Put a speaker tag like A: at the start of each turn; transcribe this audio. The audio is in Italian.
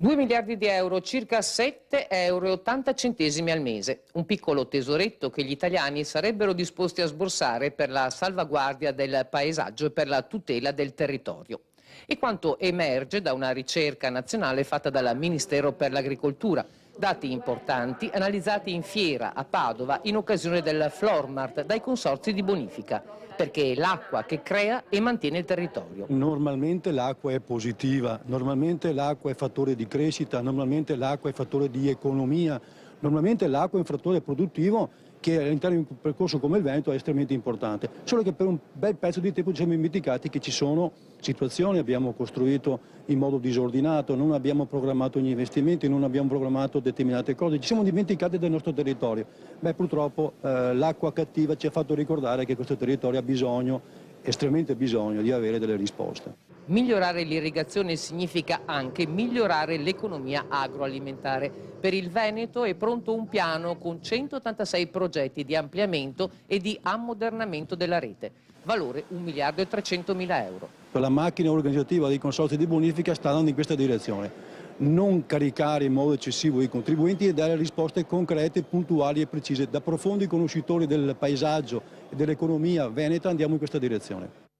A: 2 miliardi di euro, circa 7,80 euro al mese. Un piccolo tesoretto che gli italiani sarebbero disposti a sborsare per la salvaguardia del paesaggio e per la tutela del territorio. E quanto emerge da una ricerca nazionale fatta dal Ministero per l'Agricoltura. Dati importanti analizzati in fiera a Padova in occasione del Flormart dai consorzi di bonifica, perché è l'acqua che crea e mantiene il territorio.
B: Normalmente l'acqua è positiva, normalmente l'acqua è fattore di crescita, normalmente l'acqua è fattore di economia, normalmente l'acqua è un fattore produttivo che all'interno di un percorso come il Veneto è estremamente importante. Solo che per un bel pezzo di tempo ci siamo dimenticati che ci sono situazioni, abbiamo costruito in modo disordinato, non abbiamo programmato gli investimenti, non abbiamo programmato determinate cose, ci siamo dimenticati del nostro territorio. Purtroppo l'acqua cattiva ci ha fatto ricordare che questo territorio ha bisogno, estremamente bisogno, di avere delle risposte.
A: Migliorare l'irrigazione significa anche migliorare l'economia agroalimentare. Per il Veneto è pronto un piano con 186 progetti di ampliamento e di ammodernamento della rete, valore 1 miliardo e 300 mila euro.
B: La macchina organizzativa dei consorzi di bonifica sta andando in questa direzione. Non caricare in modo eccessivo i contribuenti e dare risposte concrete, puntuali e precise. Da profondi conoscitori del paesaggio e dell'economia veneta andiamo in questa direzione.